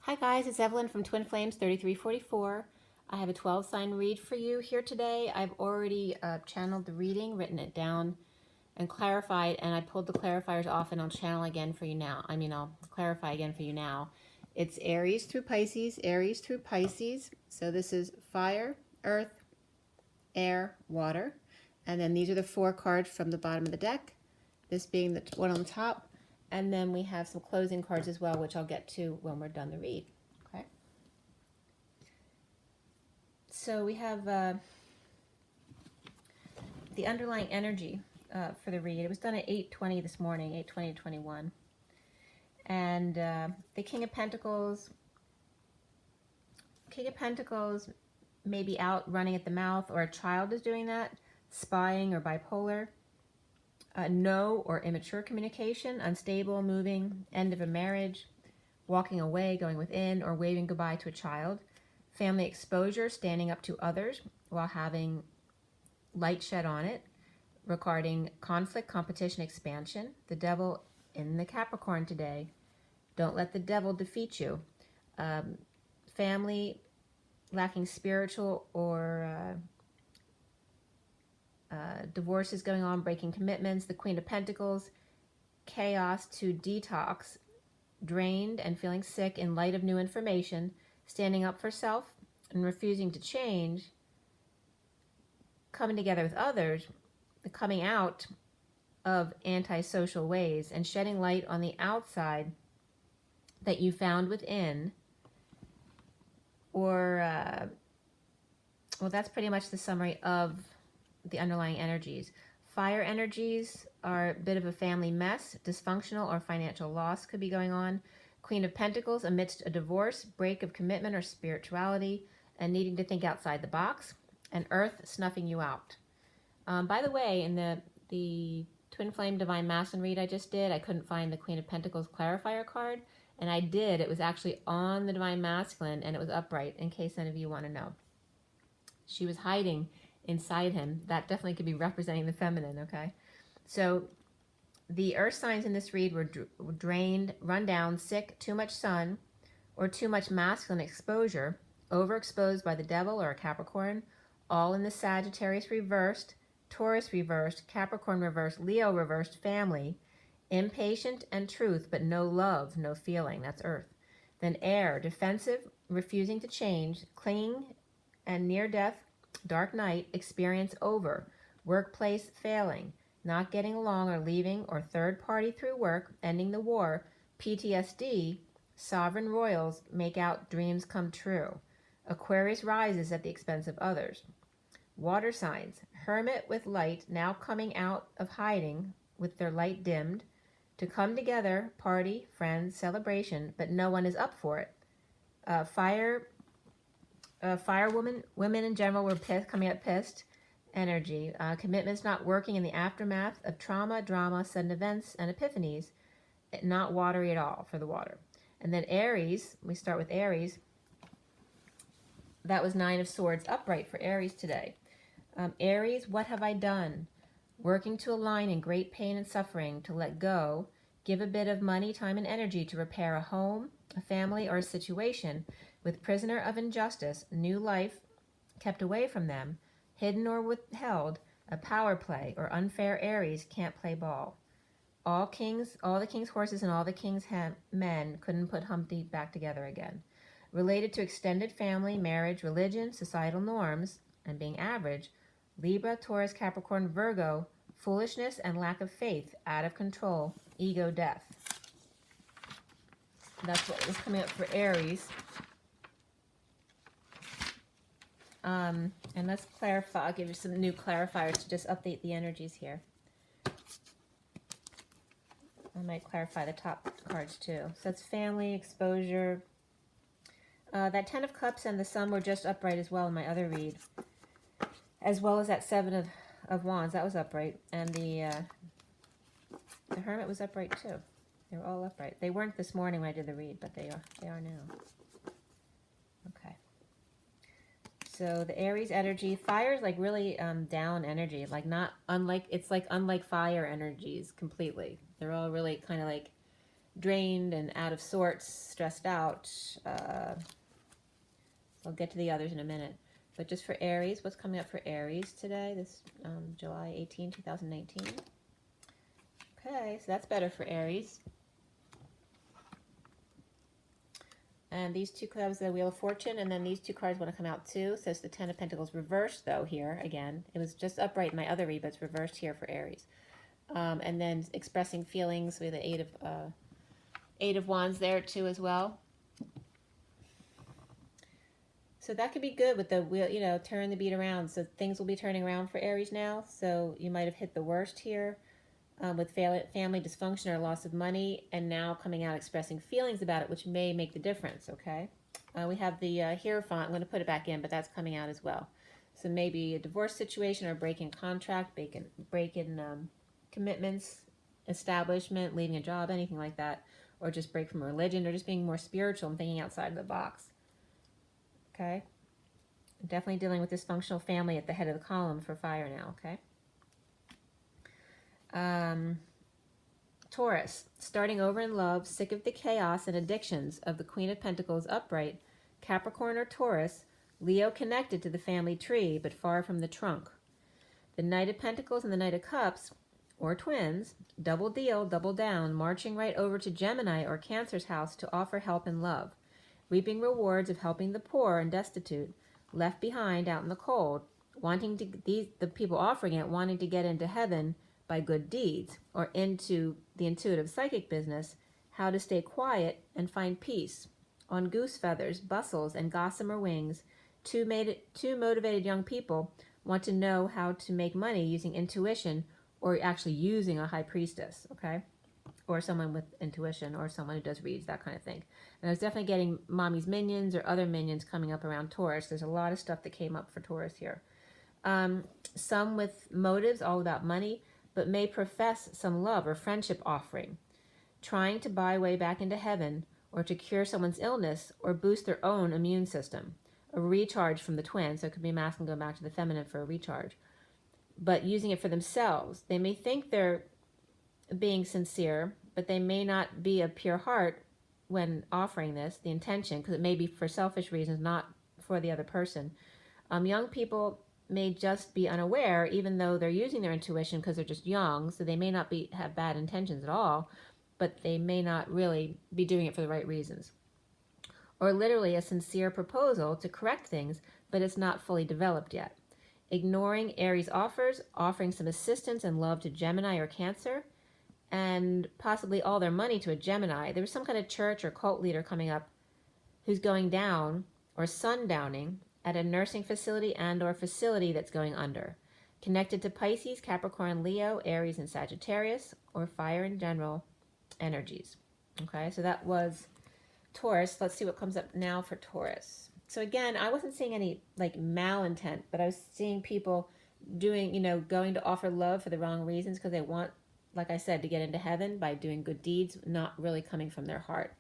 Hi guys, it's Evelyn from Twin Flames 3344. I have a 12 sign read for you here today. I've already channeled the reading, written it down, and clarified, and I pulled the clarifiers off and I'll channel again for you now. I'll clarify again for you now. It's Aries through Pisces, Aries through Pisces. So this is fire, earth, air, water. And then these are the 4 cards from the bottom of the deck, this being the one on the top. And then we have some closing cards as well, which I'll get to when we're done the read. Okay. So we have the underlying energy for the read. It was done at 8:20 this morning, 8:20 to 21. And the King of Pentacles may be out running at the mouth, or a child is doing that, spying or bipolar. No or immature communication, unstable, moving, end of a marriage, walking away, going within, or waving goodbye to a child. Family exposure, standing up to others while having light shed on it, regarding conflict, competition, expansion. The devil in the Capricorn today. Don't let the devil defeat you. Family lacking spiritual or divorces going on, breaking commitments. The Queen of Pentacles, chaos to detox, drained and feeling sick in light of new information, standing up for self and refusing to change, coming together with others, the coming out of antisocial ways, and shedding light on the outside that you found within. Or, well, that's pretty much the summary of the underlying energies. Fire energies are a bit of a family mess, dysfunctional or financial loss could be going on. Queen of Pentacles amidst a divorce, break of commitment or spirituality, and needing to think outside the box. And Earth snuffing you out. By the way, in the Twin Flame Divine Masculine read I just did, I couldn't find the Queen of Pentacles clarifier card, and I did. It was actually on the Divine Masculine, and it was upright, in case any of you want to know. She was hiding inside him. That definitely could be representing the feminine, okay? So the earth signs in this read were drained, run down, sick, too much sun, or too much masculine exposure, overexposed by the devil or a Capricorn, all in the Sagittarius reversed, Taurus reversed, Capricorn reversed, Leo reversed family, impatient and truth, but no love, no feeling. That's earth. Then air, defensive, refusing to change, clinging and near death, dark night, experience over, workplace failing, not getting along or leaving, or third party through work, ending the war, PTSD, sovereign royals, make out dreams come true. Aquarius rises at the expense of others. Water signs, hermit with light, now coming out of hiding with their light dimmed, to come together, party, friends, celebration, but no one is up for it. Fire women in general were pissed, coming out pissed energy. Commitments not working in the aftermath of trauma, drama, sudden events, and epiphanies. Not watery at all for the water. And then Aries, we start with Aries. That was 9 of Swords upright for Aries today. Aries, what have I done? Working to align in great pain and suffering, to let go, give a bit of money, time, and energy to repair a home, a family, or a situation with prisoner of injustice, new life kept away from them, hidden or withheld, a power play, or unfair Aries can't play ball. All the king's horses and all the king's men couldn't put Humpty back together again. Related to extended family, marriage, religion, societal norms, and being average, Libra, Taurus, Capricorn, Virgo, foolishness and lack of faith, out of control, ego, death. That's what was coming up for Aries. And let's clarify. I'll give you some new clarifiers to just update the energies here. I might clarify the top cards too. So that's family, exposure. That 10 of Cups and the Sun were just upright as well in my other read. As well as that 7 of Wands, that was upright. And the Hermit was upright too. They were all upright. They weren't this morning when I did the read, but they are now. Okay. So the Aries energy, fire is like really down energy, like not unlike, it's like unlike fire energies completely. They're all really kind of like drained and out of sorts, stressed out. I'll get to the others in a minute. But just for Aries, what's coming up for Aries today, this July 18, 2019? Okay, so that's better for Aries. And these two cards, the Wheel of Fortune, and then these two cards want to come out too. So it's the Ten of Pentacles reversed, though, here again. It was just upright in my other read, but it's reversed here for Aries. And then expressing feelings with the Eight of Wands there too as well. So that could be good with the wheel, you know, turn the beat around. So things will be turning around for Aries now. So you might have hit the worst here with family dysfunction or loss of money, and now coming out expressing feelings about it, which may make the difference, okay? We have the Hierophant. I'm going to put it back in, but that's coming out as well. So maybe a divorce situation or break in contract, break in commitments, establishment, leaving a job, anything like that, or just break from religion, or just being more spiritual and thinking outside of the box. Okay, definitely dealing with dysfunctional family at the head of the column for fire now, okay? Taurus, starting over in love, sick of the chaos and addictions of the Queen of Pentacles upright, Capricorn or Taurus, Leo connected to the family tree but far from the trunk. The Knight of Pentacles and the Knight of Cups, or twins, double deal, double down, marching right over to Gemini or Cancer's house to offer help and love, reaping rewards of helping the poor and destitute, left behind out in the cold, wanting to the people offering it wanting to get into heaven by good deeds, or into the intuitive psychic business, how to stay quiet and find peace. On goose feathers, bustles, and gossamer wings, two motivated young people want to know how to make money using intuition, or actually using a high priestess, okay? Or someone with intuition, or someone who does reads, that kind of thing. And I was definitely getting mommy's minions or other minions coming up around Taurus. There's a lot of stuff that came up for Taurus here. Some with motives all about money, but may profess some love or friendship offering, trying to buy way back into heaven, or to cure someone's illness, or boost their own immune system. A recharge from the twin, so it could be masculine going back to the feminine for a recharge. But using it for themselves. They may think they're being sincere, but they may not be a pure heart when offering this, the intention, because it may be for selfish reasons, not for the other person. Young people may just be unaware, even though they're using their intuition because they're just young, so they may not have bad intentions at all, but they may not really be doing it for the right reasons. Or literally a sincere proposal to correct things, but it's not fully developed yet. Ignoring Aries offers, offering some assistance and love to Gemini or Cancer, and possibly all their money to a Gemini. There was some kind of church or cult leader coming up who's going down or sundowning at a nursing facility and or facility that's going under. Connected to Pisces, Capricorn, Leo, Aries, and Sagittarius, or fire in general energies. Okay, so that was Taurus. Let's see what comes up now for Taurus. So again, I wasn't seeing any like malintent, but I was seeing people doing, you know, going to offer love for the wrong reasons because they want, like I said, to get into heaven by doing good deeds, not really coming from their heart,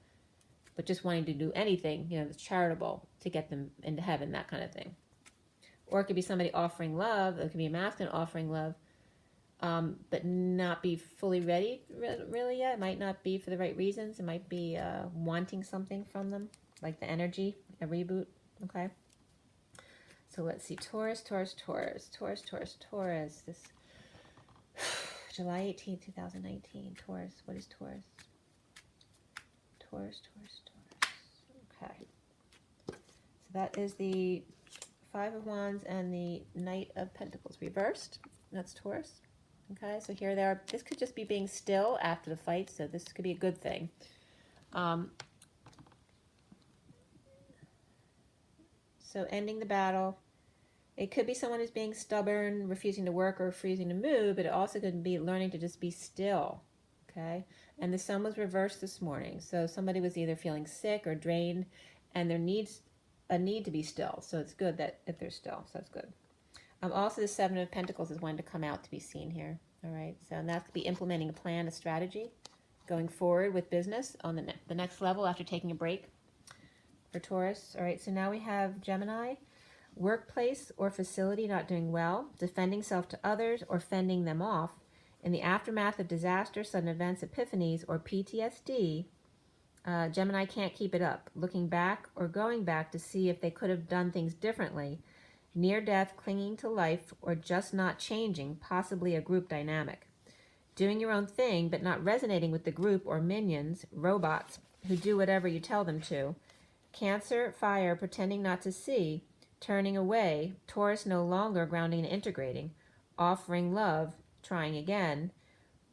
but just wanting to do anything, you know, that's charitable to get them into heaven, that kind of thing. Or it could be somebody offering love. It could be a masculine offering love, but not be fully ready really yet. It might not be for the right reasons. It might be wanting something from them, like the energy, a reboot, okay? So let's see, Taurus. This July 18, 2019, Taurus. What is Taurus? Taurus. Okay. So that is the Five of Wands and the Knight of Pentacles reversed. That's Taurus. Okay, so here they are. This could just be being still after the fight, so this could be a good thing. So ending the battle. It could be someone who's being stubborn, refusing to work, or refusing to move, but it also could be learning to just be still, okay? And the sun was reversed this morning, so somebody was either feeling sick or drained, and there needs a need to be still, so it's good that if they're still, so that's good. Also, the Seven of Pentacles is one to come out to be seen here, all right? So and that could be implementing a plan, a strategy, going forward with business on the next level after taking a break for Taurus. All right, so now we have Gemini. Workplace or facility not doing well, defending self to others or fending them off, In the aftermath of disaster, sudden events, epiphanies, or PTSD, Gemini can't keep it up, looking back or going back to see if they could have done things differently, near death, clinging to life, or just not changing, possibly a group dynamic. Doing your own thing, but not resonating with the group or minions, robots, who do whatever you tell them to. Cancer, fire, pretending not to see, turning away, Taurus no longer grounding and integrating, offering love, trying again,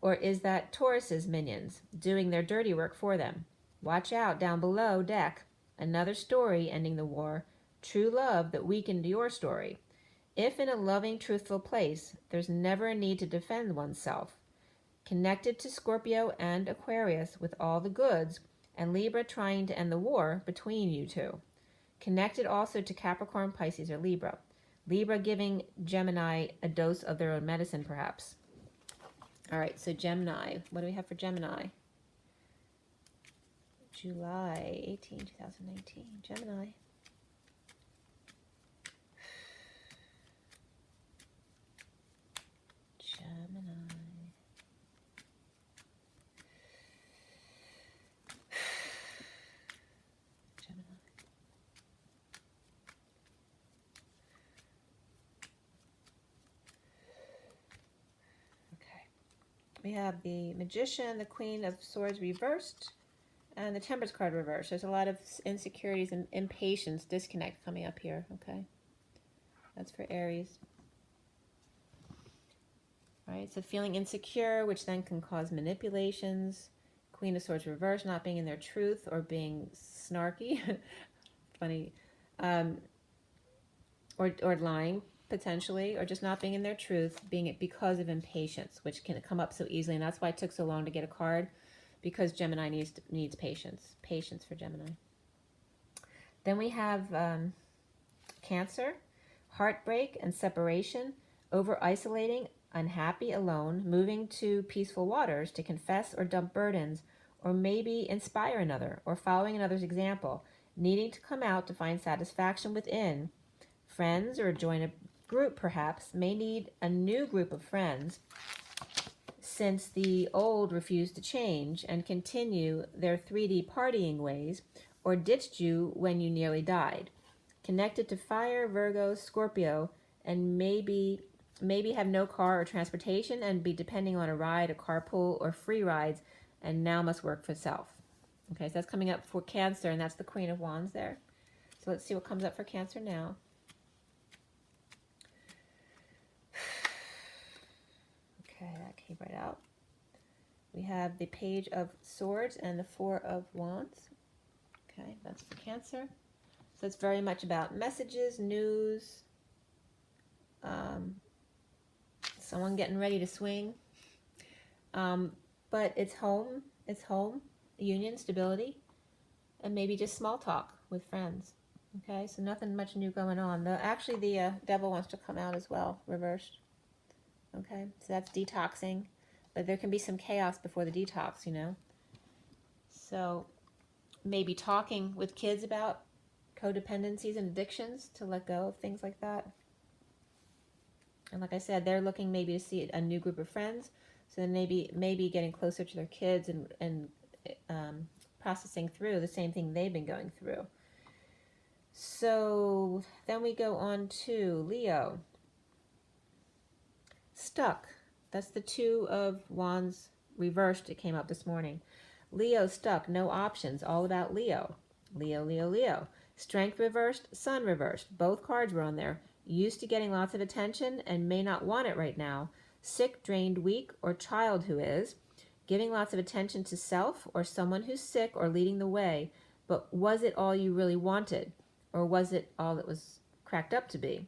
or is that Taurus's minions, doing their dirty work for them? Watch out, down below deck, another story ending the war, true love that weakened your story. If in a loving, truthful place, there's never a need to defend oneself. Connected to Scorpio and Aquarius with all the goods, and Libra trying to end the war between you two. Connected also to Capricorn, Pisces, or Libra. Libra giving Gemini a dose of their own medicine, perhaps. All right, so Gemini. What do we have for Gemini? July 18, 2019. Gemini. Gemini. We have the Magician, the Queen of Swords reversed, and the Temperance card reversed. There's a lot of insecurities and impatience, disconnect coming up here, okay? That's for Aries. All right, so feeling insecure, which then can cause manipulations. Queen of Swords reversed, not being in their truth or being snarky. Funny. Or lying, potentially, or just not being in their truth, being it because of impatience, which can come up so easily, and that's why it took so long to get a card, because Gemini needs patience. Patience for Gemini. Then we have Cancer, heartbreak and separation, over-isolating, unhappy, alone, moving to peaceful waters to confess or dump burdens, or maybe inspire another, or following another's example, needing to come out to find satisfaction within. Friends or join a group perhaps may need a new group of friends since the old refused to change and continue their 3D partying ways or ditched you when you nearly died. Connected to fire, Virgo, Scorpio, and maybe have no car or transportation and be depending on a ride, a carpool, or free rides, and now must work for self. Okay, so that's coming up for Cancer, and that's the Queen of Wands there. So let's see what comes up for Cancer now. Okay, that came right out. We have the Page of Swords and the Four of Wands. Okay, that's for Cancer. So it's very much about messages, news, someone getting ready to swing. But it's home, union, stability, and maybe just small talk with friends. Okay, so nothing much new going on. Actually, the Devil wants to come out as well, reversed. Okay, so that's detoxing, but there can be some chaos before the detox, you know. So maybe talking with kids about codependencies and addictions to let go of things like that. And like I said, they're looking maybe to see a new group of friends, so then maybe getting closer to their kids and processing through the same thing they've been going through. So then we go on to Leo. Stuck. That's the Two of Wands reversed. It came up this morning. Leo stuck. No options. All about Leo. Leo, Leo, Leo. Strength reversed. Sun reversed. Both cards were on there. Used to getting lots of attention and may not want it right now. Sick, drained, weak, or child who is. Giving lots of attention to self or someone who's sick or leading the way. But was it all you really wanted? Or was it all it was cracked up to be?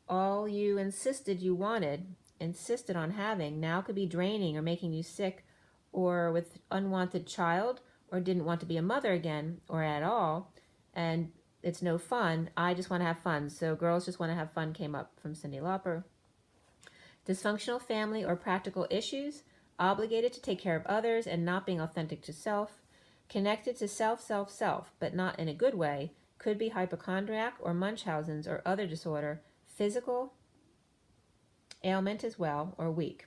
All you insisted you wanted, insisted on having, now could be draining or making you sick, or with unwanted child, or didn't want to be a mother again, or at all, and it's no fun. I just want to have fun. So girls just want to have fun came up from Cyndi Lauper. Dysfunctional family or practical issues, obligated to take care of others and not being authentic to self, connected to self, but not in a good way, could be hypochondriac or Munchausen's or other disorder, physical ailment as well, or weak.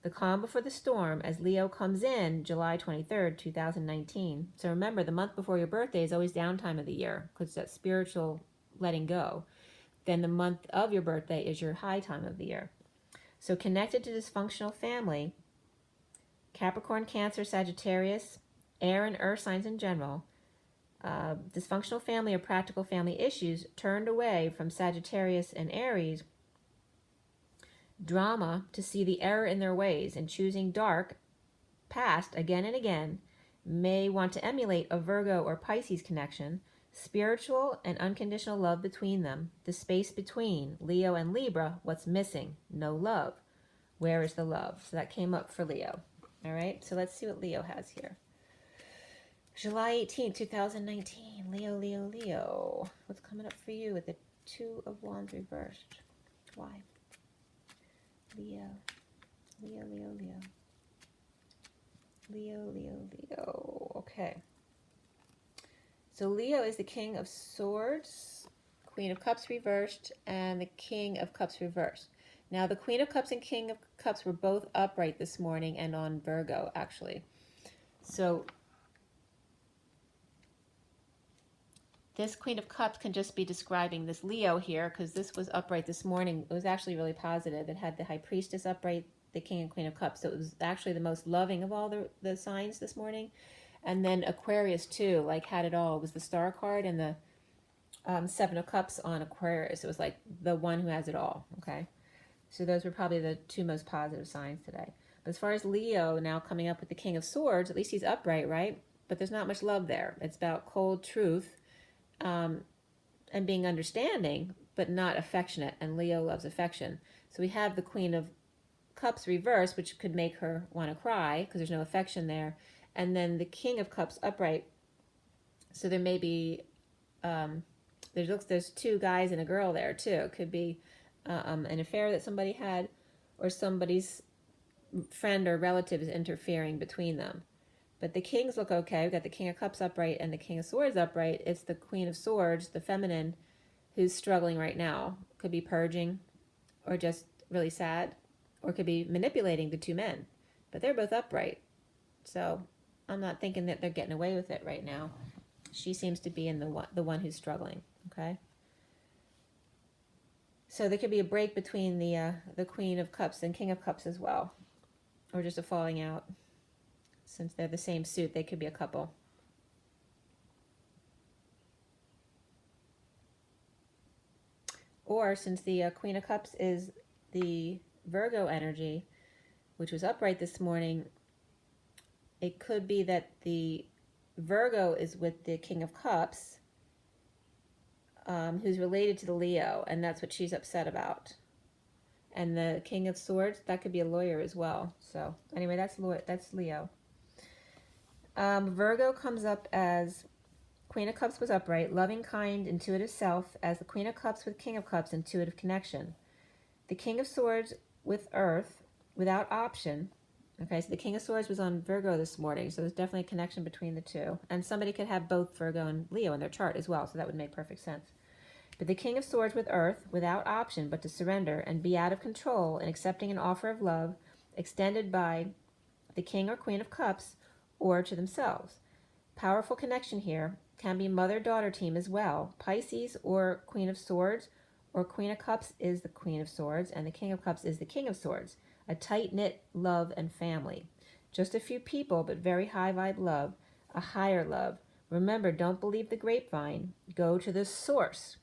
The calm before the storm, as Leo comes in July 23rd, 2019. So remember, the month before your birthday is always downtime of the year because it's that spiritual letting go. Then the month of your birthday is your high time of the year. So connected to dysfunctional family, Capricorn, Cancer, Sagittarius, air and earth signs in general, dysfunctional family or practical family issues turned away from Sagittarius and Aries, drama to see the error in their ways and choosing dark past again and again, may want to emulate a Virgo or Pisces connection, spiritual and unconditional love between them, the space between Leo and Libra, what's missing? No love. Where is the love? So that came up for Leo. All right, so let's see what Leo has here. July 18th, 2019. Leo, Leo, Leo. What's coming up for you with the Two of Wands reversed? Why? Leo, Leo, Leo, Leo. Leo, Leo, Leo. Okay. So Leo is the King of Swords, Queen of Cups reversed, and the King of Cups reversed. Now, the Queen of Cups and King of Cups were both upright this morning and on Virgo, actually. So this Queen of Cups can just be describing this Leo here, because this was upright this morning. It was actually really positive. It had the High Priestess upright, the King and Queen of Cups. So it was actually the most loving of all the signs this morning. And then Aquarius, too, like had it all. It was the Star card and the Seven of Cups on Aquarius. It was like the one who has it all, okay? So those were probably the two most positive signs today. But as far as Leo now coming up with the King of Swords, at least he's upright, right? But there's not much love there. It's about cold truth. And being understanding, but not affectionate. And Leo loves affection. So we have the Queen of Cups reversed, which could make her want to cry because there's no affection there. And then the King of Cups upright. So there may be, there's two guys and a girl there too. It could be an affair that somebody had, or somebody's friend or relative is interfering between them. But the kings look okay. We've got the King of Cups upright and the King of Swords upright. It's the Queen of Swords, the feminine, who's struggling right now. Could be purging or just really sad, or could be manipulating the two men. But they're both upright. So I'm not thinking that they're getting away with it right now. She seems to be in the one who's struggling, okay? So there could be a break between the Queen of Cups and King of Cups as well, or just a falling out. Since they're the same suit, they could be a couple. Or since the Queen of Cups is the Virgo energy, which was upright this morning, it could be that the Virgo is with the King of Cups, who's related to the Leo, and that's what she's upset about. And the King of Swords, that could be a lawyer as well. So anyway, that's Leo. Virgo comes up as Queen of Cups was upright, loving, kind, intuitive self, as the Queen of Cups with King of Cups, intuitive connection. The King of Swords with Earth, without option. Okay, so the King of Swords was on Virgo this morning, so there's definitely a connection between the two. And somebody could have both Virgo and Leo in their chart as well, so that would make perfect sense. But the King of Swords with Earth, without option but to surrender and be out of control in accepting an offer of love extended by the King or Queen of Cups, or to themselves. Powerful connection here. Can be mother-daughter team as well. Pisces or Queen of Swords, or Queen of Cups is the Queen of Swords, and the King of Cups is the King of Swords. A tight-knit love and family. Just a few people, but very high vibe love. A higher love. Remember, don't believe the grapevine. Go to the source.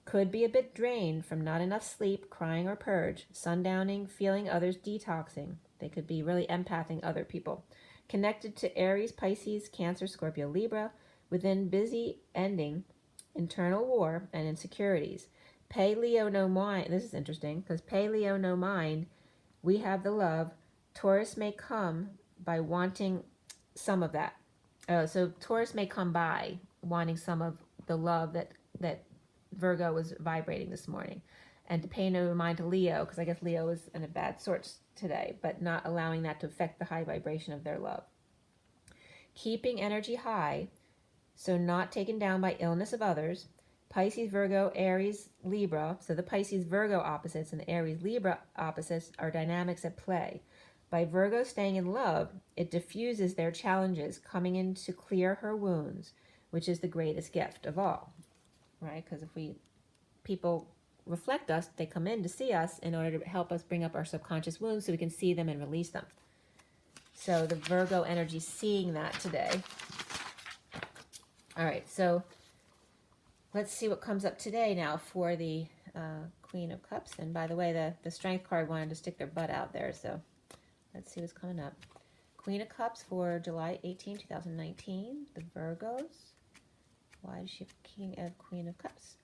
Could be a bit drained from not enough sleep, crying or purge, sundowning, feeling others detoxing. They could be really empathing other people. Connected to Aries, Pisces, Cancer, Scorpio, Libra, within busy ending, internal war, and insecurities. Pay Leo no mind. This is interesting, because pay Leo no mind. We have the love. Taurus may come by wanting some of that. So Taurus may come by wanting some of the love that Virgo was vibrating this morning. And to pay no mind to Leo, because I guess Leo is in a bad sorts today, but not allowing that to affect the high vibration of their love. Keeping energy high, so not taken down by illness of others. Pisces, Virgo, Aries, Libra. So the Pisces, Virgo opposites and the Aries, Libra opposites are dynamics at play. By Virgo staying in love, it diffuses their challenges, coming in to clear her wounds, which is the greatest gift of all, right? Because if people reflect us, they come in to see us in order to help us bring up our subconscious wounds so we can see them and release them. So the Virgo energy seeing that today. All right, so let's see what comes up today now for the Queen of Cups. And by the way, the Strength card wanted to stick their butt out there, so let's see what's coming up. Queen of Cups for July 18, 2019. The Virgos. Why does she have Queen of Cups?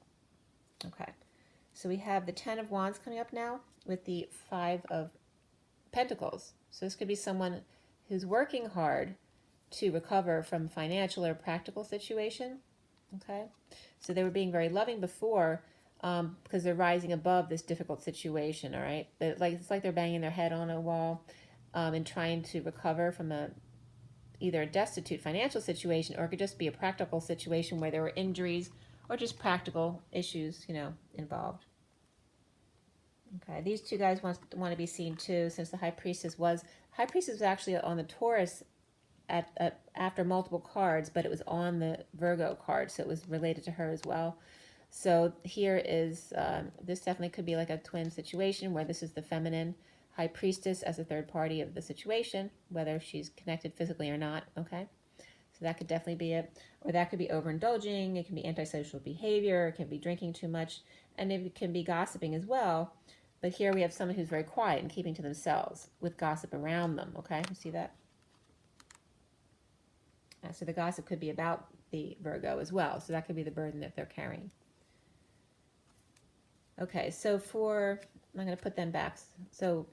Okay. So we have the Ten of Wands coming up now with the Five of Pentacles. So this could be someone who's working hard to recover from financial or practical situation. Okay. So they were being very loving before because they're rising above this difficult situation. All right. It's like they're banging their head on a wall and trying to recover from either a destitute financial situation, or it could just be a practical situation where there were injuries or just practical issues, involved. Okay, these two guys want to be seen too, since the High Priestess was actually on the Taurus after multiple cards, but it was on the Virgo card, so it was related to her as well. So here is, this definitely could be like a twin situation where this is the feminine High Priestess as a third party of the situation, whether she's connected physically or not, okay? So that could definitely be it. Or that could be overindulging, it can be antisocial behavior, it can be drinking too much, and it can be gossiping as well. But here we have someone who's very quiet and keeping to themselves with gossip around them, okay? You see that? So the gossip could be about the Virgo as well. So that could be the burden that they're carrying. Okay, so I'm going to put them back. So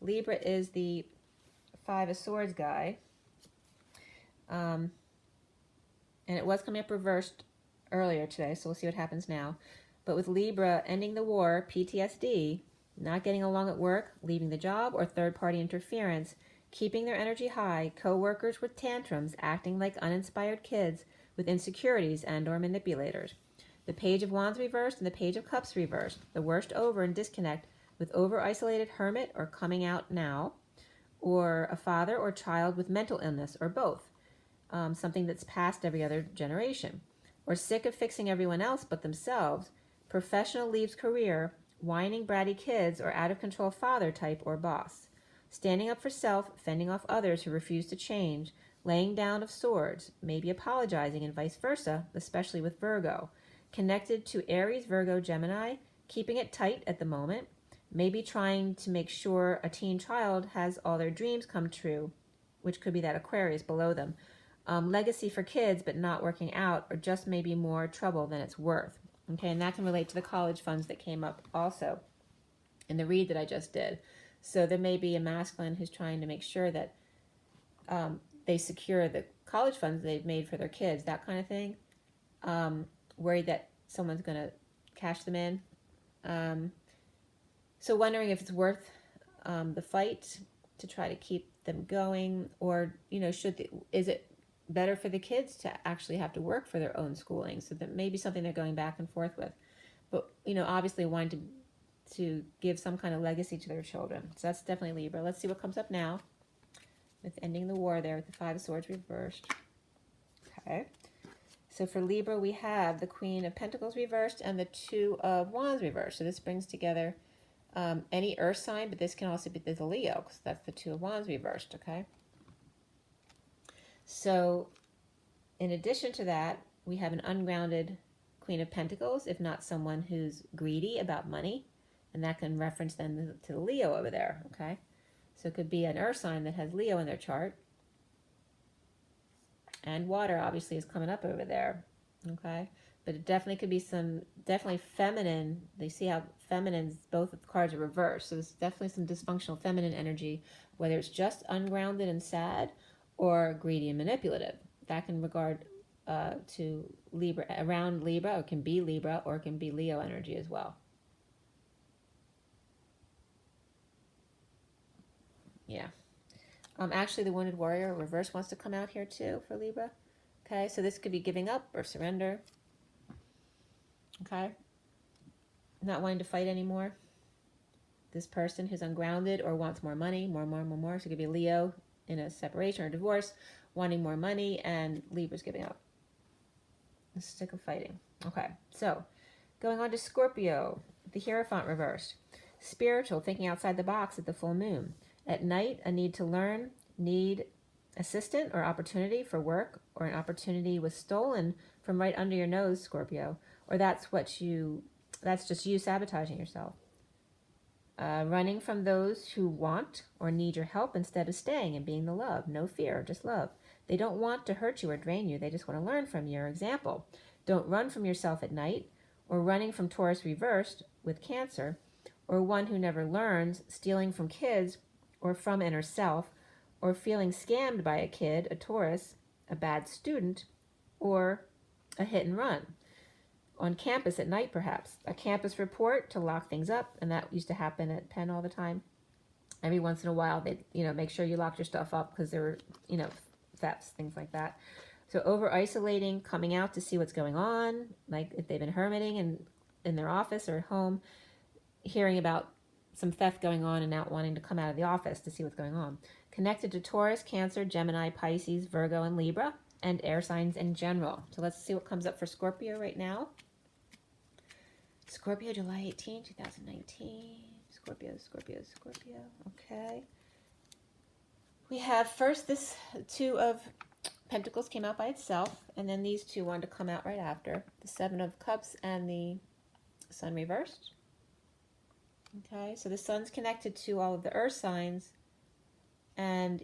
Libra is the Five of Swords guy. And it was coming up reversed earlier today, so we'll see what happens now. But with Libra ending the war, PTSD, not getting along at work, leaving the job, or third-party interference, keeping their energy high, co-workers with tantrums, acting like uninspired kids with insecurities and/or manipulators. The Page of Wands reversed and the Page of Cups reversed. The worst over and disconnect with over-isolated hermit or coming out now, or a father or child with mental illness, or both. Something that's past every other generation. Or sick of fixing everyone else but themselves. Professional leaves career, whining bratty kids, or out-of-control father type or boss. Standing up for self, fending off others who refuse to change, laying down of swords, maybe apologizing and vice versa, especially with Virgo. Connected to Aries, Virgo, Gemini, keeping it tight at the moment, maybe trying to make sure a teen child has all their dreams come true, which could be that Aquarius below them. Legacy for kids, but not working out, or just maybe more trouble than it's worth. Okay, and that can relate to the college funds that came up also in the read that I just did. So there may be a masculine who's trying to make sure that they secure the college funds they've made for their kids, that kind of thing. Worried that someone's going to cash them in. So wondering if it's worth the fight to try to keep them going, or, is it better for the kids to actually have to work for their own schooling? So that may be something they're going back and forth with. But, obviously wanting to give some kind of legacy to their children. So that's definitely Libra. Let's see what comes up now with ending the war there with the Five of Swords reversed. Okay. So for Libra, we have the Queen of Pentacles reversed and the Two of Wands reversed. So this brings together any earth sign, but this can also be the Leo, because that's the Two of Wands reversed, okay? So in addition to that, we have an ungrounded Queen of Pentacles, if not someone who's greedy about money, and that can reference then to the Leo over there, okay? So it could be an earth sign that has Leo in their chart. And water obviously is coming up over there, okay? But it definitely could be definitely feminine. They see how feminines, both of the cards are reversed. So there's definitely some dysfunctional feminine energy, whether it's just ungrounded and sad or greedy and manipulative. That can regard to Libra, around Libra, or it can be Libra, or it can be Leo energy as well. Yeah. Actually, the Wounded Warrior reverse wants to come out here too for Libra. Okay, so this could be giving up or surrender. Okay. Not wanting to fight anymore. This person who's ungrounded or wants more money, more. So it could be Leo in a separation or divorce, wanting more money, and Libra's giving up. Sick of fighting. Okay, so going on to Scorpio, the Hierophant reversed. Spiritual, thinking outside the box at the full moon. At night, a need to learn, need assistant or opportunity for work, or an opportunity was stolen from right under your nose, Scorpio, or that's just you sabotaging yourself. Running from those who want or need your help instead of staying and being the love. No fear, just love. They don't want to hurt you or drain you. They just want to learn from your example. Don't run from yourself at night, or running from Taurus reversed with Cancer, or one who never learns, stealing from kids or from inner self, or feeling scammed by a kid, a Taurus, a bad student, or a hit and run. On campus at night, perhaps. A campus report to lock things up, and that used to happen at Penn all the time. Every once in a while, they'd, make sure you locked your stuff up because there were, thefts, things like that. So over-isolating, coming out to see what's going on, like if they've been hermiting in their office or at home, hearing about some theft going on and not wanting to come out of the office to see what's going on. Connected to Taurus, Cancer, Gemini, Pisces, Virgo, and Libra, and air signs in general. So let's see what comes up for Scorpio right now. Scorpio, July 18, 2019. Scorpio. Okay. We have first this Two of Pentacles came out by itself, and then these two wanted to come out right after. The Seven of Cups and the Sun reversed. Okay, so the Sun's connected to all of the earth signs, and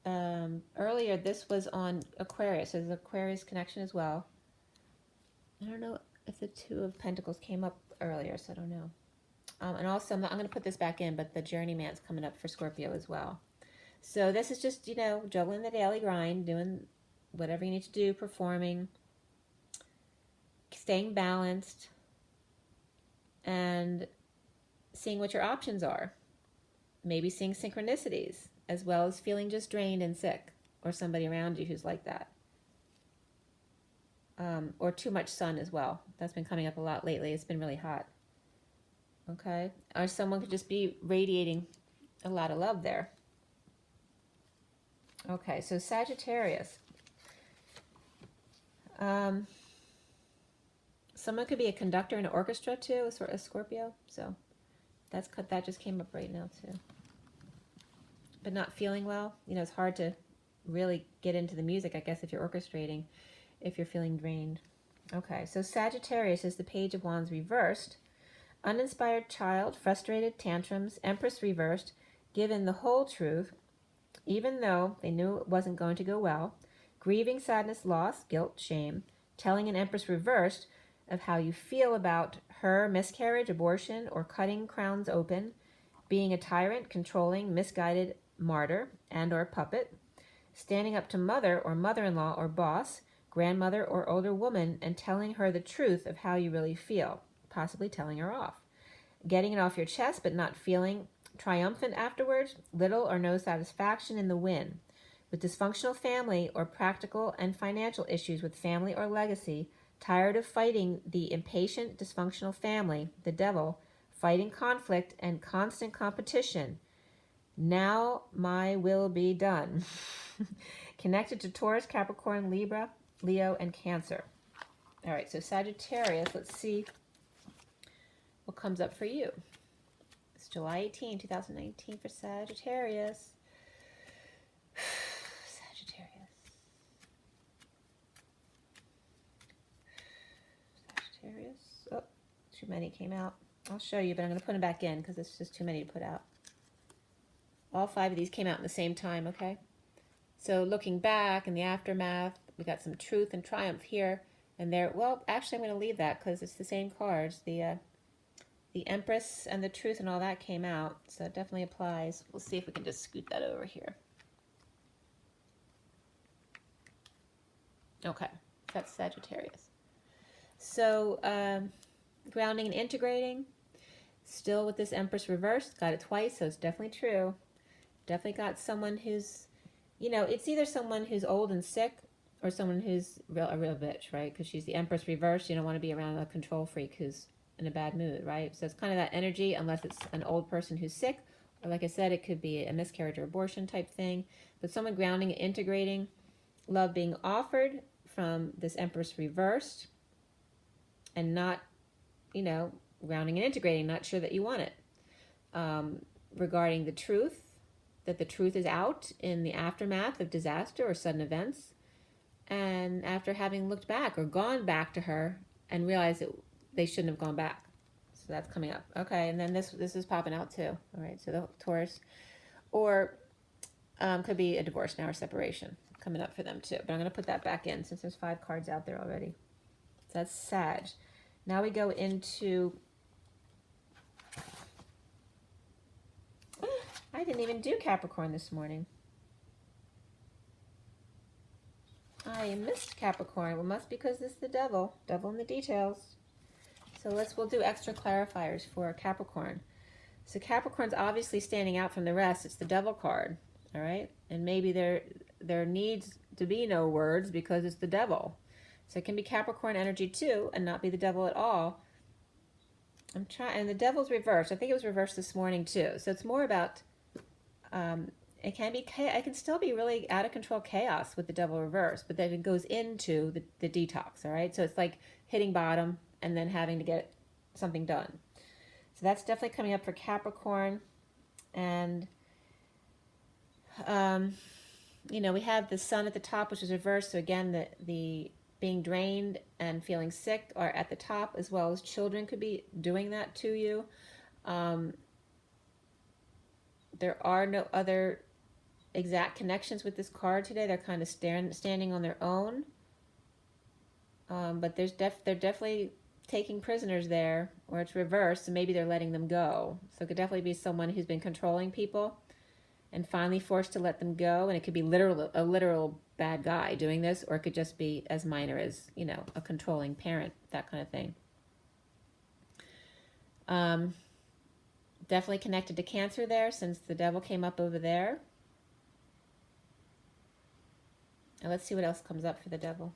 earlier this was on Aquarius, so there's an Aquarius connection as well. I don't know if the Two of Pentacles came up earlier, so I don't know. And also, I'm going to put this back in, but the Journeyman's coming up for Scorpio as well. So this is just, juggling the daily grind, doing whatever you need to do, performing, staying balanced, and seeing what your options are. Maybe seeing synchronicities, as well as feeling just drained and sick, or somebody around you who's like that. Or too much sun as well. That's been coming up a lot lately. It's been really hot. Okay? Or someone could just be radiating a lot of love there. Okay, so Sagittarius. Someone could be a conductor in an orchestra too, a Scorpio. So that just came up right now too. But not feeling well. It's hard to really get into the music, I guess, if you're orchestrating, if you're feeling drained. Okay, so Sagittarius is the Page of Wands reversed. Uninspired child, frustrated, tantrums, Empress reversed, given the whole truth, even though they knew it wasn't going to go well, grieving, sadness, loss, guilt, shame, telling an Empress reversed of how you feel about her miscarriage, abortion, or cutting crowns open, being a tyrant, controlling, misguided martyr and or puppet, standing up to mother or mother-in-law or boss, grandmother or older woman, and telling her the truth of how you really feel, possibly telling her off. Getting it off your chest but not feeling triumphant afterwards, little or no satisfaction in the win. With dysfunctional family or practical and financial issues with family or legacy, tired of fighting the impatient, dysfunctional family, the devil, fighting conflict and constant competition. Now my will be done. Connected to Taurus, Capricorn, Libra, Leo, and Cancer. All right, so Sagittarius, let's see what comes up for you. It's July 18, 2019 for Sagittarius. Sagittarius. Oh, too many came out. I'll show you, but I'm going to put them back in because it's just too many to put out. All 5 of these came out at the same time, okay? So looking back in the aftermath, we got some truth and triumph here and there. Well, actually, I'm going to leave that because it's the same cards. The Empress and the truth and all that came out, so it definitely applies. We'll see if we can just scoot that over here. Okay, that's Sagittarius. So grounding and integrating, still with this Empress reversed, got it twice, so it's definitely true. Definitely got someone who's, it's either someone who's old and sick or someone who's a real bitch, right? Because she's the Empress reversed. You don't want to be around a control freak who's in a bad mood, right? So it's kind of that energy, unless it's an old person who's sick, or like I said, it could be a miscarriage or abortion type thing. But someone grounding and integrating, love being offered from this Empress reversed, and not, grounding and integrating, not sure that you want it. Regarding the truth, that the truth is out in the aftermath of disaster or sudden events, and after having looked back or gone back to her and realized that they shouldn't have gone back. So that's coming up. Okay, and then this is popping out too. All right, so the Taurus, or could be a divorce now or separation coming up for them too. But I'm going to put that back in since there's 5 cards out there already. So that's Sag. Now we go into... I didn't even do Capricorn this morning. I missed Capricorn. Well, must because this is the devil. Devil in the details. So we'll do extra clarifiers for Capricorn. So Capricorn's obviously standing out from the rest. It's the devil card. All right? And maybe there needs to be no words because it's the devil. So it can be Capricorn energy too and not be the devil at all. And the devil's reversed. I think it was reversed this morning too. So it's more about... it can still be really out of control chaos with the devil reverse, but then it goes into the detox, all right? So it's like hitting bottom and then having to get something done. So that's definitely coming up for Capricorn. And, we have the sun at the top, which is reversed. So again, the being drained and feeling sick are at the top, as well as children could be doing that to you. There are no other exact connections with this card today. They're kind of standing on their own. But they're definitely taking prisoners there, or it's reversed, and maybe they're letting them go. So it could definitely be someone who's been controlling people and finally forced to let them go. And it could be a literal bad guy doing this, or it could just be as minor as, a controlling parent, that kind of thing. Definitely connected to Cancer there, since the devil came up over there. And let's see what else comes up for the devil,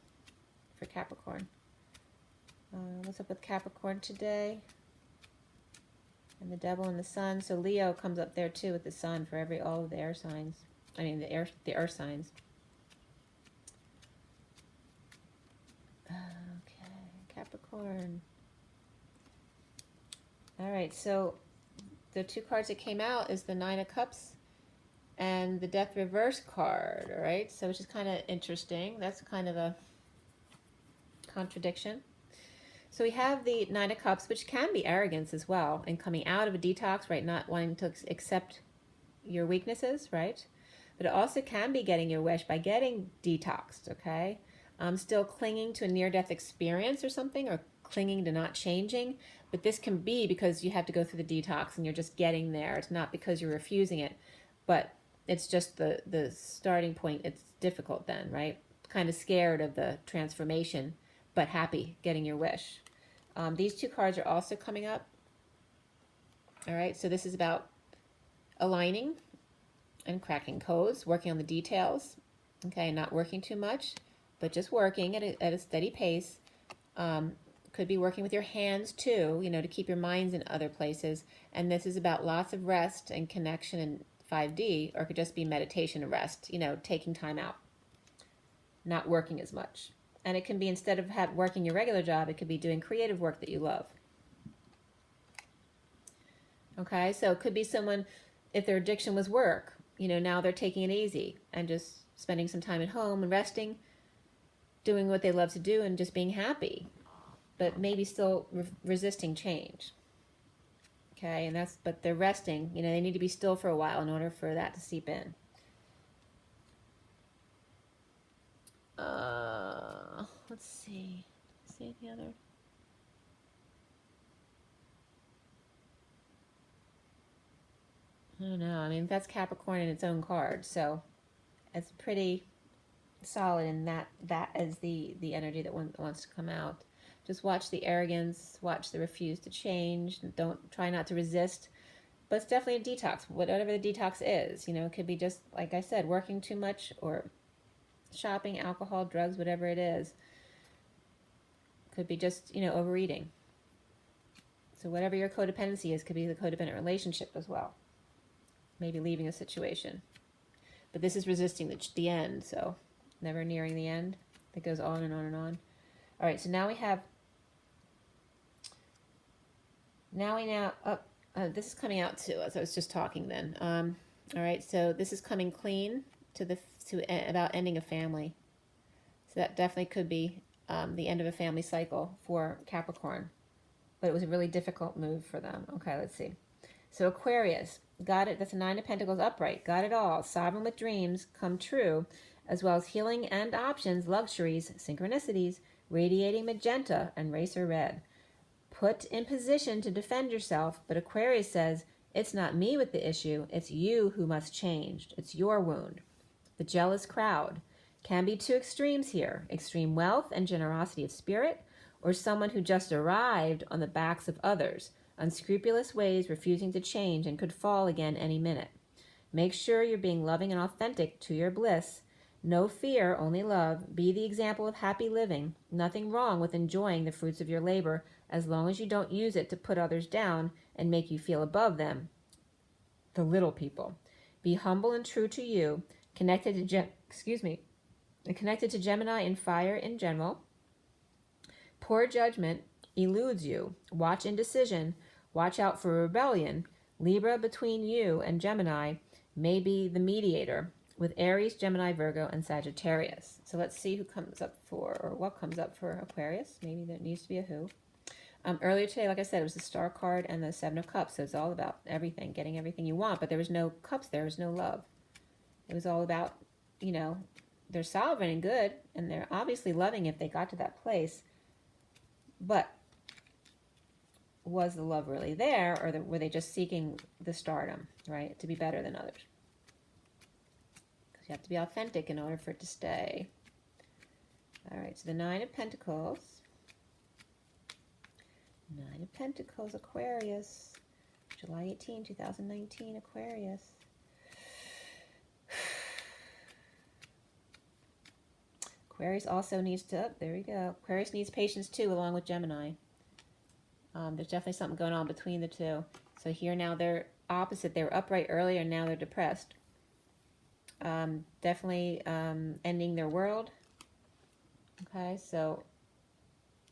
for Capricorn. What's up with Capricorn today? And the devil and the sun. So Leo comes up there too with the sun for all of the air signs. I mean the earth signs. Okay, Capricorn. All right, so the 2 cards that came out is the 9 of Cups and the Death Reverse card, all right? So which is kind of interesting. That's kind of a contradiction. So we have the 9 of Cups, which can be arrogance as well, and coming out of a detox, right? Not wanting to accept your weaknesses, right? But it also can be getting your wish by getting detoxed, okay? Still clinging to a near-death experience or something, or clinging to not changing. But this can be because you have to go through the detox and you're just getting there. It's not because you're refusing it, but it's just the starting point. It's difficult then, right? Kind of scared of the transformation, but happy getting your wish. These 2 cards are also coming up. All right, so this is about aligning and cracking codes, working on the details, okay, not working too much, but just working at a steady pace. Could be working with your hands too, to keep your minds in other places. And this is about lots of rest and connection in 5D, or it could just be meditation and rest, taking time out, not working as much. And it can be, instead of working your regular job, it could be doing creative work that you love. Okay, so it could be someone, if their addiction was work, now they're taking it easy and just spending some time at home and resting, doing what they love to do and just being happy, but maybe still resisting change. Okay, but they're resting. They need to be still for a while in order for that to seep in. Let's see. See the other. I don't know. I mean, that's Capricorn in its own card, so it's pretty solid in that is the energy that wants to come out. Just watch the arrogance, watch the refuse to change. Don't try not to resist, but it's definitely a detox. Whatever the detox is, it could be just like I said, working too much or shopping, alcohol, drugs, whatever it is. Could be just overeating. So whatever your codependency is could be the codependent relationship as well. Maybe leaving a situation. But this is resisting the end, so never nearing the end. It goes on and on and on. All right, so now we have... this is coming out too, as I was just talking then. All right, so this is coming clean about ending a family. So that definitely could be the end of a family cycle for Capricorn. But it was a really difficult move for them. Okay, let's see. So Aquarius, got it. That's a 9 of Pentacles upright. Got it all. Sovereign with dreams come true, as well as healing and options, luxuries, synchronicities, radiating magenta and racer red. Put in position to defend yourself, but Aquarius says, it's not me with the issue. It's you who must change. It's your wound. The jealous crowd. Can be two extremes here. Extreme wealth and generosity of spirit, or someone who just arrived on the backs of others, unscrupulous ways, refusing to change, and could fall again any minute. Make sure you're being loving and authentic to your bliss. No fear, only love. Be the example of happy living. Nothing wrong with enjoying the fruits of your labor, as long as you don't use it to put others down and make you feel above them, the little people. Be humble and true to you, connected to Gemini and fire in general. Poor judgment eludes you. Watch indecision. Watch out for rebellion. Libra between you and Gemini may be the mediator, with Aries, Gemini, Virgo, and Sagittarius. So let's see who comes up for, or what comes up for Aquarius. Maybe there needs to be a who. Earlier today, like I said, it was the Star card and the Seven of Cups. So it's all about everything, getting everything you want. But there was no cups, there was no love. It was all about, they're sovereign and good, and they're obviously loving if they got to that place. But was the love really there, or were they just seeking the stardom, right, to be better than others? Because you have to be authentic in order for it to stay. All right, so the 9 of Pentacles. 9 of Pentacles, Aquarius. July 18, 2019, Aquarius. Aquarius also needs to, there we go. Aquarius needs patience too, along with Gemini. There's definitely something going on between the two. So here now they're opposite. They were upright earlier, and now they're depressed. Definitely ending their world. Okay, so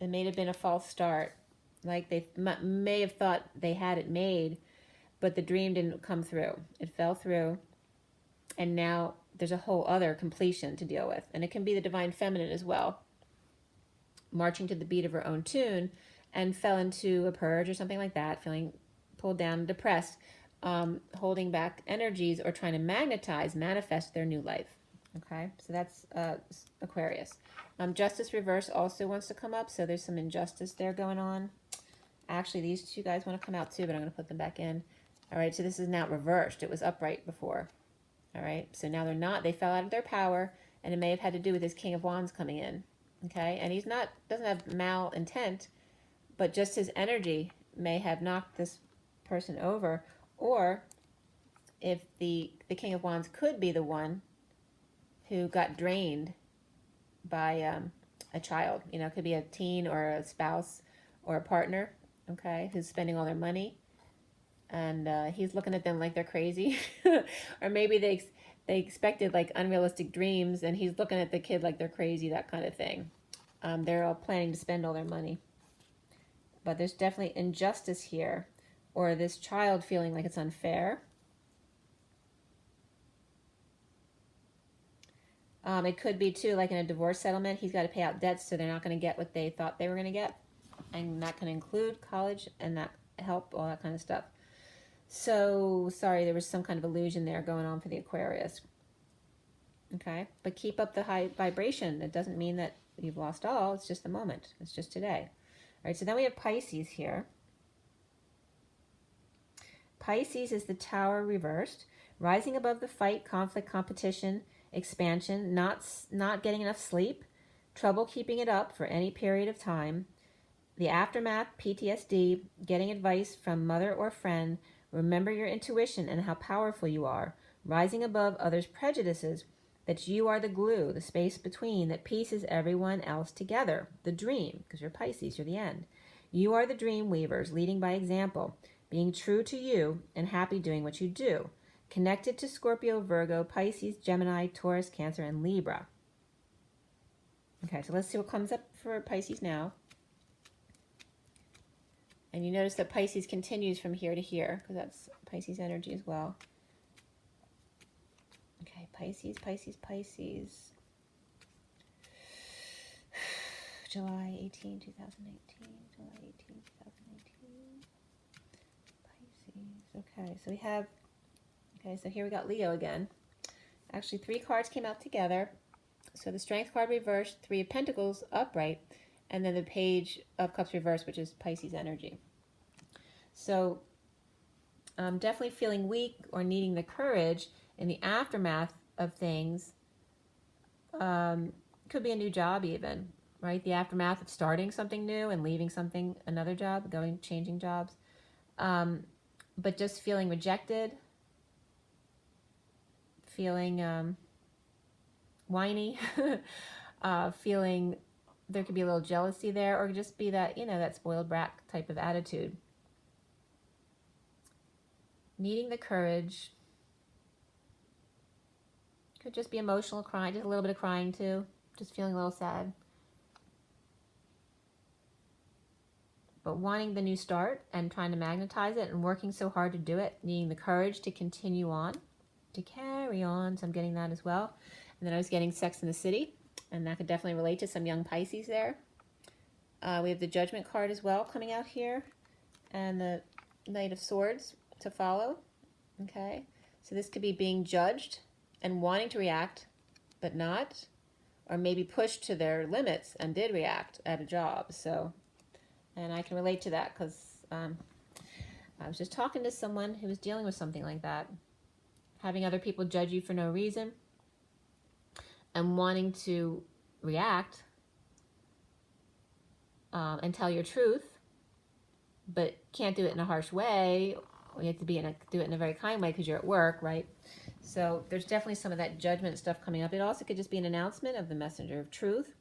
it may have been a false start. Like they may have thought they had it made, but the dream didn't come through. It fell through, and now there's a whole other completion to deal with. And it can be the divine feminine as well, marching to the beat of her own tune, and fell into a purge or something like that, feeling pulled down, depressed, holding back energies, or trying to manifest their new life. Okay, so that's Aquarius. Justice reverse also wants to come up, so there's some injustice there going on. Actually, these two guys want to come out too, but I'm going to put them back in. All right, so this is now reversed. It was upright before. All right, so now they're not. They fell out of their power, and it may have had to do with this King of Wands coming in. Okay, and doesn't have malintent, but just his energy may have knocked this person over, or if the King of Wands could be the one who got drained by a child. It could be a teen or a spouse or a partner, okay, who's spending all their money, and he's looking at them like they're crazy. Or maybe they expected like unrealistic dreams, and he's looking at the kid like they're crazy, that kind of thing. They're all planning to spend all their money. But there's definitely injustice here, or this child feeling like it's unfair. It could be too, like in a divorce settlement, he's got to pay out debts, so they're not going to get what they thought they were going to get. And that can include college and that help, all that kind of stuff. So, sorry, there was some kind of illusion there going on for the Aquarius. Okay, but keep up the high vibration. It doesn't mean that you've lost all, it's just the moment. It's just today. All right, so then we have Pisces here. Pisces is the Tower reversed, rising above the fight, conflict, competition, expansion, not getting enough sleep, trouble keeping it up for any period of time, the aftermath, PTSD, getting advice from mother or friend, remember your intuition and how powerful you are, rising above others' prejudices, that you are the glue, the space between that pieces everyone else together, the dream, because you're Pisces, you're the end. You are the dream weavers, leading by example, being true to you and happy doing what you do. Connected to Scorpio, Virgo, Pisces, Gemini, Taurus, Cancer, and Libra. Okay, so let's see what comes up for Pisces now. And you notice that Pisces continues from here to here, because that's Pisces energy as well. Okay, Pisces, Pisces, Pisces. July 18, 2018. July 18, 2018. Pisces. Okay, so we have, okay, so here we got Leo again. Actually, 3 cards came out together. So the Strength card reversed, 3 of Pentacles upright, and then the Page of Cups reversed, which is Pisces energy. So definitely feeling weak or needing the courage in the aftermath of things. Could be a new job even, right? The aftermath of starting something new and leaving something, another job, changing jobs. But just feeling rejected, feeling whiny, feeling there could be a little jealousy there, or just be that, that spoiled brat type of attitude. Needing the courage. Could just be emotional crying, just a little bit of crying too. Just feeling a little sad. But wanting the new start and trying to magnetize it and working so hard to do it. Needing the courage to continue on, to carry on. So I'm getting that as well. And then I was getting Sex in the City. And that could definitely relate to some young Pisces there. We have the Judgment card as well coming out here. And the Knight of Swords to follow. Okay. So this could be being judged and wanting to react, but not. Or maybe pushed to their limits and did react at a job. So, and I can relate to that because I was just talking to someone who was dealing with something like that. Having other people judge you for no reason and wanting to react and tell your truth, but can't do it in a harsh way. You have to do it in a very kind way because you're at work, right? So there's definitely some of that judgment stuff coming up. It also could just be an announcement of the messenger of truth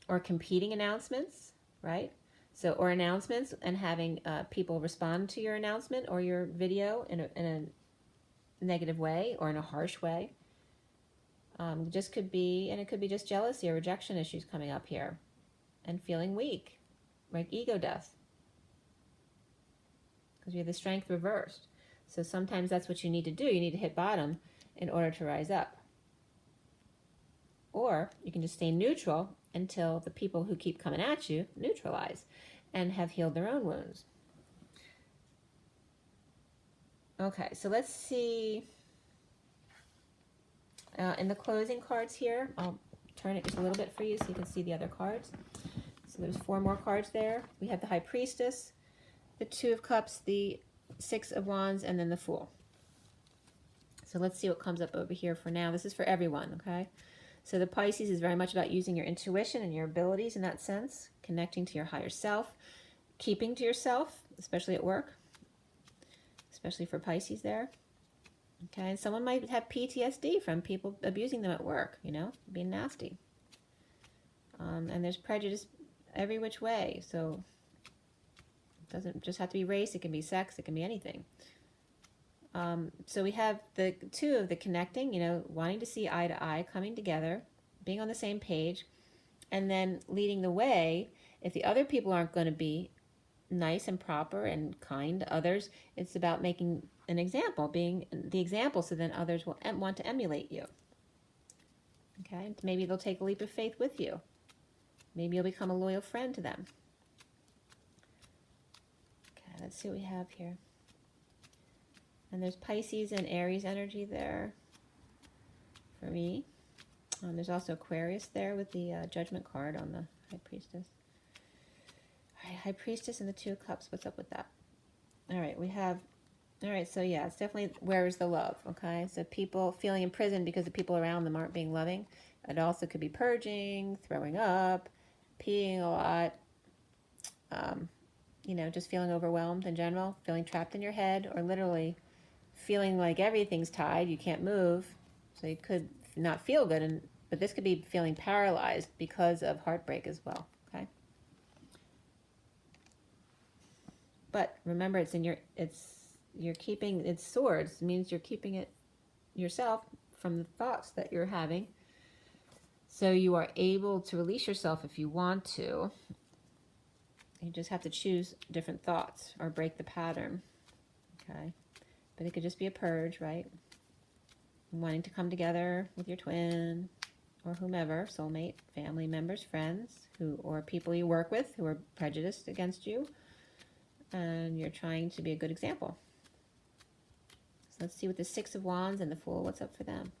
or competing announcements, right? So, or announcements and having people respond to your announcement or your video in a negative way or in a harsh way. Just could be, and it could be just jealousy or rejection issues coming up here and feeling weak, like ego death. Because you have the Strength reversed. So sometimes that's what you need to do. You need to hit bottom in order to rise up. Or you can just stay neutral until the people who keep coming at you neutralize and have healed their own wounds. Okay, so let's see. In the closing cards here, I'll turn it just a little bit for you so you can see the other cards. So there's 4 more cards there. We have the High Priestess, the 2 of Cups, the 6 of Wands, and then the Fool. So let's see what comes up over here for now. This is for everyone, okay? So the Pisces is very much about using your intuition and your abilities in that sense, connecting to your higher self, keeping to yourself, especially at work, especially for Pisces there. Okay, and someone might have PTSD from people abusing them at work, being nasty. And there's prejudice every which way, so it doesn't just have to be race, it can be sex, it can be anything. So we have the 2 of the connecting, wanting to see eye to eye, coming together, being on the same page, and then leading the way. If the other people aren't going to be nice and proper and kind to others, it's about making an example, being the example, so then others will want to emulate you. Okay, maybe they'll take a leap of faith with you. Maybe you'll become a loyal friend to them. Okay, let's see what we have here. And there's Pisces and Aries energy there for me. There's also Aquarius there with the Judgment card on the High Priestess. All right, High Priestess and the 2 of Cups. What's up with that? All right, we have... All right, so yeah, it's definitely where is the love, okay? So people feeling imprisoned because the people around them aren't being loving. It also could be purging, throwing up, peeing a lot, just feeling overwhelmed in general, feeling trapped in your head, or literally feeling like everything's tied, you can't move, so you could not feel good, but this could be feeling paralyzed because of heartbreak as well, okay? But remember, you're keeping, it's swords. It means you're keeping it yourself from the thoughts that you're having. So you are able to release yourself if you want to. You just have to choose different thoughts or break the pattern. Okay. But it could just be a purge, right? Wanting to come together with your twin or whomever, soulmate, family members, friends, or people you work with who are prejudiced against you. And you're trying to be a good example. So let's see with the Six of Wands and the Fool, what's up for them.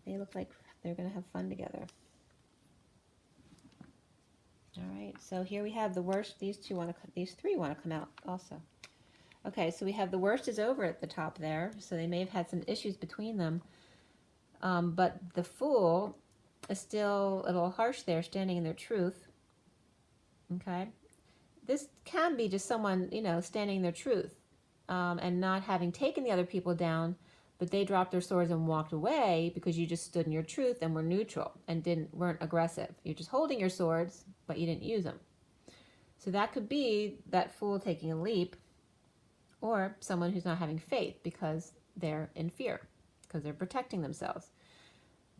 They look like they're going to have fun together. All right, so here we have the worst. These three want to come out also. Okay, so we have the worst is over at the top there. So they may have had some issues between them. But the Fool is still a little harsh there, standing in their truth. Okay. This can be just someone, standing in their truth and not having taken the other people down, but they dropped their swords and walked away because you just stood in your truth and were neutral and weren't aggressive. You're just holding your swords, but you didn't use them. So that could be that Fool taking a leap, or someone who's not having faith because they're in fear, because they're protecting themselves.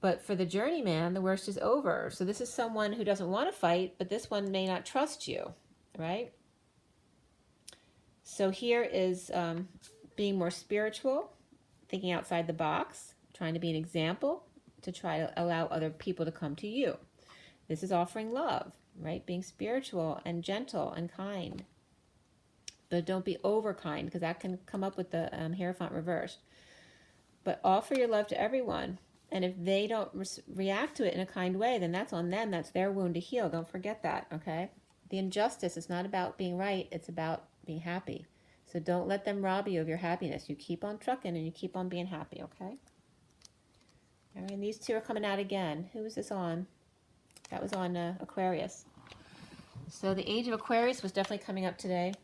But for the journeyman, the worst is over. So this is someone who doesn't want to fight, but this one may not trust you, right? So here is being more spiritual, thinking outside the box, trying to be an example to try to allow other people to come to you. This is offering love, right? Being spiritual and gentle and kind. But don't be over kind, because that can come up with the Hierophant reversed. But offer your love to everyone. And if they don't react to it in a kind way, then that's on them. That's their wound to heal. Don't forget that, okay? The injustice is not about being right. It's about being happy. So don't let them rob you of your happiness. You keep on trucking and you keep on being happy, okay? All right, and these two are coming out again. Who was this on? That was on Aquarius. So the age of Aquarius was definitely coming up today.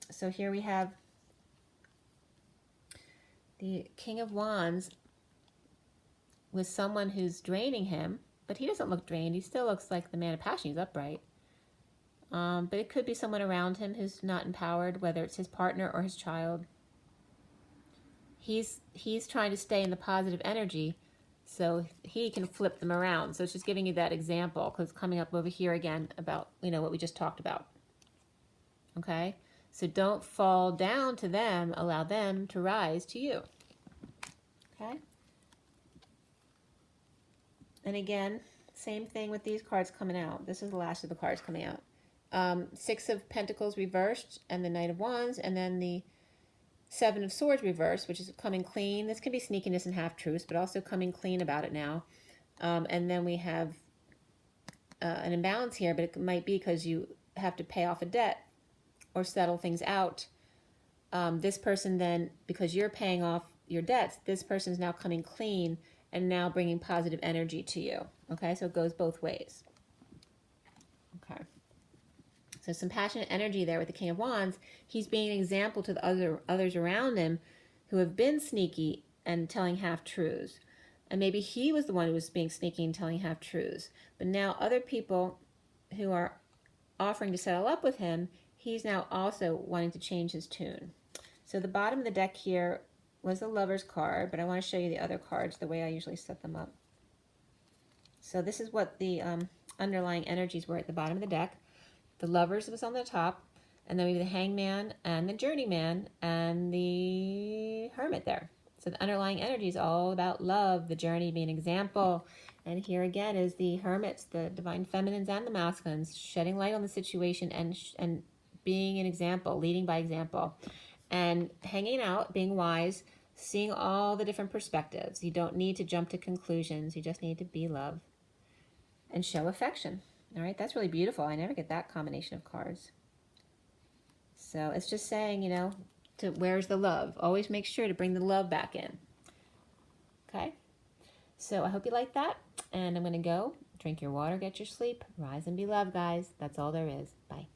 So here we have the King of Wands with someone who's draining him, but he doesn't look drained. He still looks like the man of passion. He's upright. But it could be someone around him who's not empowered, whether it's his partner or his child. He's trying to stay in the positive energy so he can flip them around. So it's just giving you that example, because it's coming up over here again about, what we just talked about. Okay? So don't fall down to them. Allow them to rise to you. Okay? And again, same thing with these cards coming out. This is the last of the cards coming out. Six of Pentacles reversed, and the Knight of Wands, and then the Seven of Swords reversed, which is coming clean. This can be sneakiness and half-truths, but also coming clean about it now. And then we have an imbalance here, but it might be because you have to pay off a debt or settle things out. This person then, because you're paying off your debts, this person is now coming clean and now bringing positive energy to you. Okay, so it goes both ways. Okay. So some passionate energy there with the King of Wands. He's being an example to the others around him who have been sneaky and telling half-truths. And maybe he was the one who was being sneaky and telling half-truths. But now other people who are offering to settle up with him, he's now also wanting to change his tune. So the bottom of the deck here was the Lover's card, but I want to show you the other cards the way I usually set them up. So this is what the underlying energies were at the bottom of the deck. The Lovers was on the top, and then we have the Hangman and the Journeyman and the Hermit there. So the underlying energy is all about love, the journey being an example. And here again is the Hermits, the Divine Feminines and the Masculines, shedding light on the situation and being an example, leading by example. And hanging out, being wise, seeing all the different perspectives. You don't need to jump to conclusions. You just need to be love and show affection. All right, that's really beautiful. I never get that combination of cards. So it's just saying, to where's the love? Always make sure to bring the love back in. Okay? So I hope you like that. And I'm going to go drink your water, get your sleep, rise and be loved, guys. That's all there is. Bye.